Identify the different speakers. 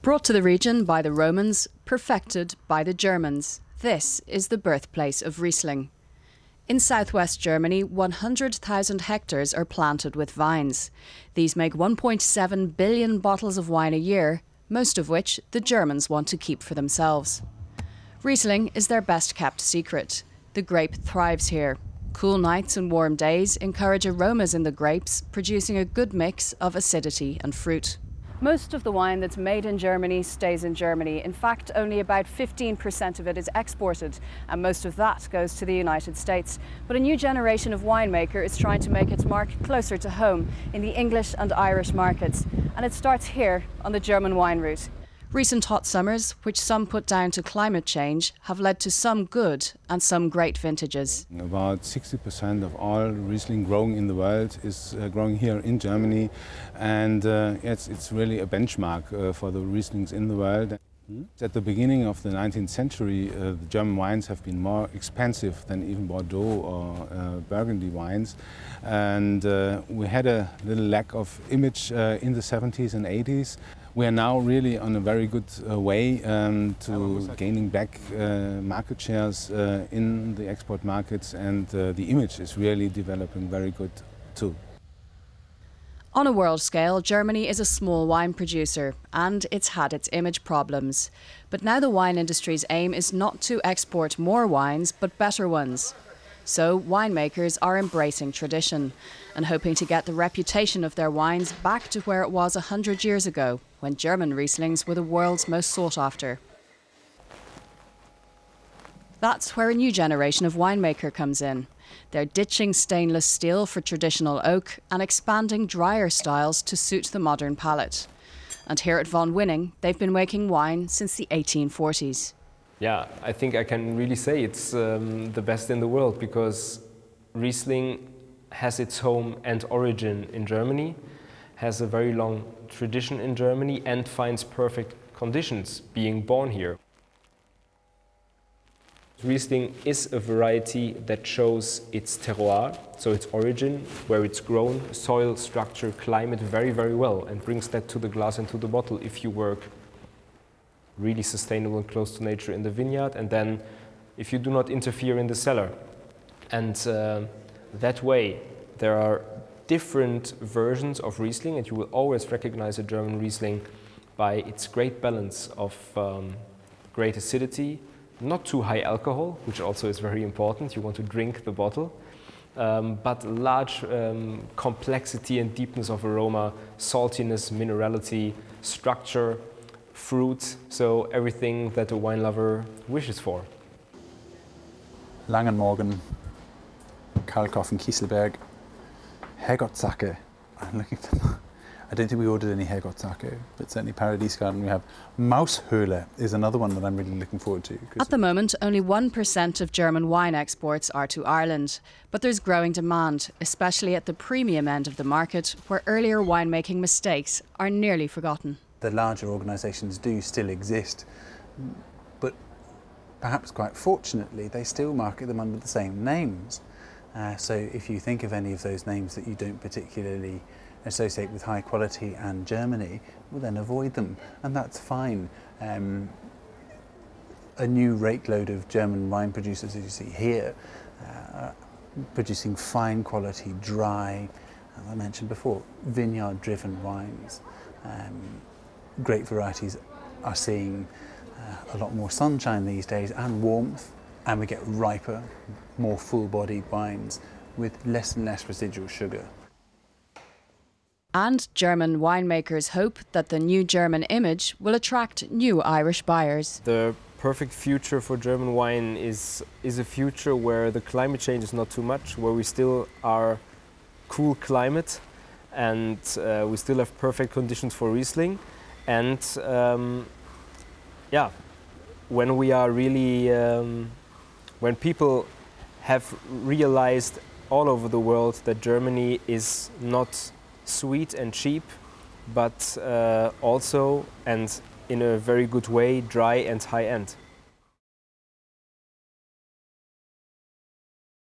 Speaker 1: Brought to the region by the Romans, perfected by the Germans, this is the birthplace of Riesling. In southwest Germany, 100,000 hectares are planted with vines. These make 1.7 billion bottles of wine a year, most of which the Germans want to keep for themselves. Riesling is their best kept secret. The grape thrives here. Cool nights and warm days encourage aromas in the grapes, producing a good mix of acidity and fruit. Most of the wine that's made in Germany stays in Germany. In fact, only about 15% of it is exported, and most of that goes to the United States. But a new generation of winemaker is trying to make its mark closer to home in the English and Irish markets. And it starts here on the German wine route. Recent hot summers, which some put down to climate change, have led to some good and some great vintages.
Speaker 2: About 60% of all Riesling growing in the world is growing here in Germany, and it's really a benchmark for the Rieslings in the world. At the beginning of the 19th century, the German wines have been more expensive than even Bordeaux or Burgundy wines, and we had a little lack of image in the 70s and 80s. We are now really on a very good way to gaining back market shares in the export markets, and the image is really developing very good too.
Speaker 1: On a world scale, Germany is a small wine producer and it's had its image problems. But now the wine industry's aim is not to export more wines, but better ones. So winemakers are embracing tradition and hoping to get the reputation of their wines back to where it was 100 years ago, when German Rieslings were the world's most sought after. That's where a new generation of winemaker comes in. They're ditching stainless steel for traditional oak and expanding drier styles to suit the modern palate. And here at Von Winning, they've been making wine since the 1840s.
Speaker 3: Yeah, I think I can really say it's the best in the world, because Riesling has its home and origin in Germany, has a very long tradition in Germany, and finds perfect conditions being born here. Riesling is a variety that shows its terroir, so its origin, where it's grown, soil, structure, climate very, very well, and brings that to the glass and to the bottle if you work really sustainable and close to nature in the vineyard, and then if you do not interfere in the cellar. And that way there are different versions of Riesling, and you will always recognize a German Riesling by its great balance of great acidity, not too high alcohol, which also is very important, you want to drink the bottle, but large complexity and deepness of aroma, saltiness, minerality, structure, fruit, so everything that a wine lover wishes for.
Speaker 4: Langen Morgen, Kalkofen, Kieselberg, Herrgottsacke. I'm looking for. I don't think we ordered any Herrgottsacke, but certainly Paradise Garden we have. Maushöhle is another one that I'm really looking forward to.
Speaker 1: At the moment, only 1% of German wine exports are to Ireland, but there's growing demand, especially at the premium end of the market, where earlier winemaking mistakes are nearly forgotten.
Speaker 4: The larger organisations do still exist, but perhaps quite fortunately they still market them under the same names. So if you think of any of those names that you don't particularly associate with high quality and Germany, well then avoid them, and that's fine. A new rake load of German wine producers, as you see here, producing fine quality, dry, as I mentioned before, vineyard driven wines. Great varieties are seeing a lot more sunshine these days and warmth, and we get riper, more full-bodied wines with less and less residual sugar.
Speaker 1: And German winemakers hope that the new German image will attract new Irish buyers.
Speaker 3: The perfect future for German wine is a future where the climate change is not too much, where we still are cool climate, and we still have perfect conditions for Riesling. And yeah, when we are really, when people have realized all over the world that Germany is not sweet and cheap, but also, and in a very good way, dry and high-end.